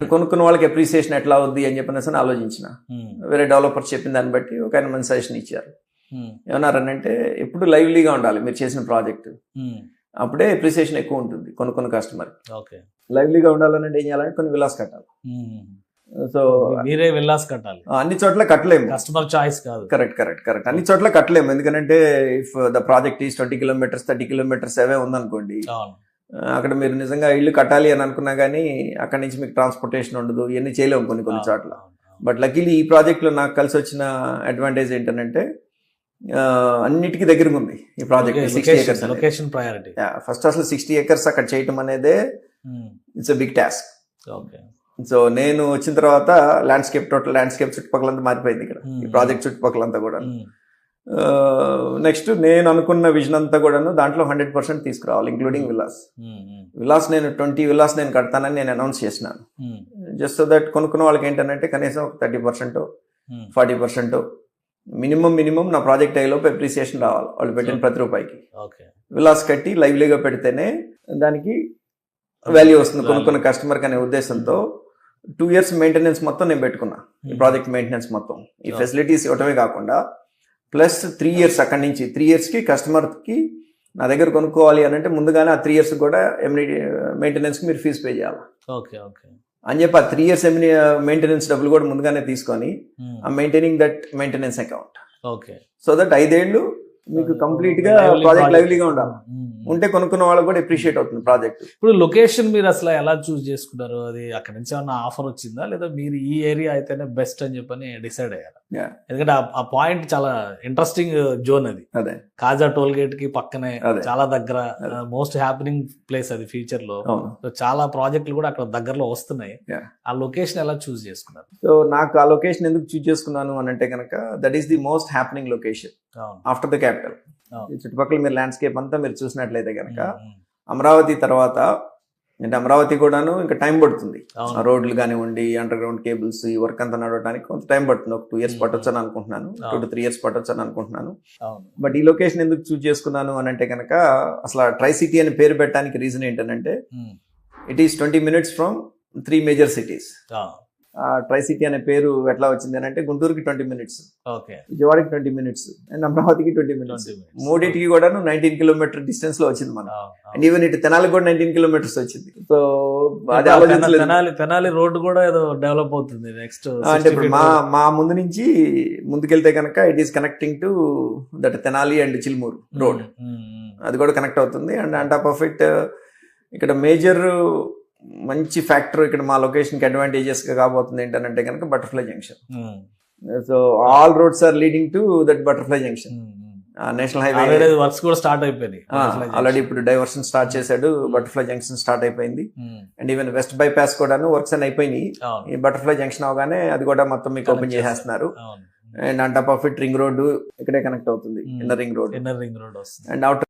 కొనుక్కున్న వాళ్ళకి అప్రిసియేషన్ ఎట్లా అవుద్ది అని చెప్పిన ఆలోచించిన. వేరే డెవలపర్స్ చెప్పిన దాన్ని బట్టి ఒక ఆయన మంచి సజెషన్ ఇచ్చారు. ఏమన్నారనంటే ఎప్పుడు లైవ్లీగా ఉండాలి మీరు చేసిన ప్రాజెక్ట్, అప్పుడే అప్రిసియేషన్ ఎక్కువ ఉంటుంది కొనుక్కున్న కస్టమర్. లైవ్లీగా ఉండాలంటే ఏం చేయాలంటే కొన్ని విలాస్ కట్టాలి. సో మీరే విల్లాస్ కట్టాలి, అన్ని చోట్ల కట్టలేము, కస్టమర్ చాయిస్ కాదు. కరెక్ట్ అన్ని చోట్ల కట్టలేము. ఎందుకంటే if the project is 20 kilometers 30 kilometers అవే ఉందనుకోండి, అక్కడ మీరు నిజంగా ఇల్లు కట్టాలి అని అనుకున్నా కానీ అక్కడ నుంచి మీకు ట్రాన్స్పోర్టేషన్ ఉండదు, ఇవన్నీ చేయలేము కొన్ని చోట్ల. బట్ లక్కీలీ ఈ ప్రాజెక్ట్లో నాకు కలిసి వచ్చిన అడ్వాంటేజ్ ఏంటంటే అన్నిటికీ దగ్గరగా ఉంది ఈ project. 60 acres location priority. First అసలు 60 acres అక్కడ చేయటం అనేదే it's a big task. So నేను వచ్చిన తర్వాత టోటల్ ల్యాండ్స్కేప్ చుట్టుపక్కలంతా మారిపోయింది ఇక్కడ, ఈ ప్రాజెక్ట్ చుట్టుపక్కలంతా కూడా. నెక్స్ట్ నేను అనుకున్న విజన్ అంతా కూడాను దాంట్లో 100% తీసుకురావాలి, ఇంక్లూడింగ్ విలాస్. నేను 20 విలాస్ నేను కడతానని నేను అనౌన్స్ చేసినాను. జస్ట్ సో దట్ కొనుక్కున్న వాళ్ళకి ఏంటంటే కనీసం 30% 40% మినిమం నా ప్రాజెక్ట్ అయ్యేలోపు అప్రిసియేషన్ రావాలి వాళ్ళు పెట్టిన ప్రతి రూపాయికి. విలాస్ కట్టి లైవ్లీగా పెడితేనే దానికి వాల్యూ వస్తుంది కొనుక్కున్న కస్టమర్కి అనే ఉద్దేశంతో 2 years మెయింటెనెన్స్ మొత్తం నేను పెట్టుకున్నా. ఈ ప్రాజెక్ట్ మెయింటెనెన్స్ మొత్తం ఈ ఫెసిలిటీస్ ఇవ్వటమే కాకుండా ప్లస్ 3 years అక్కడి నుంచి 3 yearsకి కస్టమర్కి నా దగ్గర కొనుక్కోవాలి అని అంటే ముందుగానే ఆ 3 years కూడా మెయింటెనెన్స్కి మీరు ఫీజు పే చేయాలి అని చెప్పి ఆ 3 years మెయింటెనెన్స్ డబ్బులు కూడా ముందుగానే తీసుకొని ఆ maintaining that maintenance account, so that 5 ఏళ్ళు మీకు కంప్లీట్ గా ప్రాజెక్ట్ లైవ్లీగా ఉండాలి. ఉంటే కొనుక్కున్న వాళ్ళకి కూడా అప్రిషియేట్ అవుతుంది ప్రాజెక్ట్. ఇప్పుడు లొకేషన్ మీరు అసలు ఎలా చూస్ చేసుకున్నారు? అది అక్కడ నుంచి ఏమన్నా ఆఫర్ వచ్చిందా, లేదా మీరు ఈ ఏరియా అయితేనే బెస్ట్ అని చెప్పని డిసైడ్ అయ్యారు? ఎందుకంటే ఆ పాయింట్ చాలా ఇంట్రెస్టింగ్ జోన్ అది. అదే కాజా టోల్ గేట్ కి పక్కనే, చాలా దగ్గర, మోస్ట్ హ్యాపెనింగ్ ప్లేస్ అది ఫ్యూచర్ లో. చాలా ప్రాజెక్టులు కూడా అక్కడ దగ్గరలో వస్తున్నాయి. ఆ లొకేషన్ ఎలా చూస్ చేసుకున్నారు? సో నాకు ఆ లొకేషన్ ఎందుకు చూస్ చేసుకున్నాను అని అంటే కనుక that is the most happening location after the capital. చుట్టుపక్కల మీరు ల్యాండ్స్కేప్ అంతా మీరు చూసినట్లయితే కనుక అమరావతి తర్వాత అంటే అమరావతి కూడాను ఇంకా టైం పడుతుంది, రోడ్లు కానివ్వండి, అండర్ గ్రౌండ్ కేబుల్స్, ఈ వర్క్ అంతా నడవడానికి కొంత టైం పడుతుంది. ఒక 2 years పట్టొచ్చు అని అనుకుంటున్నాను, 2 to 3 years పట్టొచ్చు అని అనుకుంటున్నాను. బట్ ఈ లొకేషన్ ఎందుకు చూస్ చేసుకున్నాను అని అంటే కనుక అసలు ట్రై సిటీ అని పేరు పెట్టడానికి రీజన్ ఏంటంటే it is 20 minutes from 3 major cities. Try city అనే పేరు ఎట్లా వచ్చింది అని అంటే గుంటూరుకి 20 minutes, విజయవాడకి 20 minutes అండ్ అమరావతికి 20 minutes. మూడింటికి కూడా 19 kilometer డిస్టెన్స్ లో వచ్చింది మనం. అండ్ ఈవెన్ ఇటు తెనాలి కూడా 19 kilometers వచ్చింది. సో అది ఆలోచించలేదు. తెనాలి రోడ్డు కూడా ఏదో డెవలప్ అవుతుంది నెక్స్ట్. అంటే ఇప్పుడు మా ముందు నుంచి ముందుకెళ్తే కనుక it is connecting to that Tenali and Chilmuru road, అది కూడా కనెక్ట్ అవుతుంది. And on top of it ఇక్కడ మేజర్ మంచి ఫ్యాక్టర్ ఇక్కడ మా లొకేషన్కి అడ్వాంటేజెస్ గా కాబోతుంది ఏంటంటే కనుక butterfly junction. So all roads are leading to that butterfly junction. National highway works కూడా స్టార్ట్ అయిపోయింది ఆల్రెడీ, ఇప్పుడు డైవర్షన్ స్టార్ట్ చేశాడు, బటర్ఫ్లై జంక్షన్ స్టార్ట్ అయిపోయింది. అండ్ ఈవెన్ వెస్ట్ బైపాస్ కూడాను వర్క్స్ అని అయిపోయినాయి. ఈ బటర్ఫ్లై జంక్షన్ అవగానే అది కూడా మొత్తం మీకు ఓపెన్ చేసేస్తున్నారు. And on top of it ring road ఇక్కడే కనెక్ట్ అవుతుంది, ఇన్నర్ రింగ్ రోడ్. వస్తుంది. And outer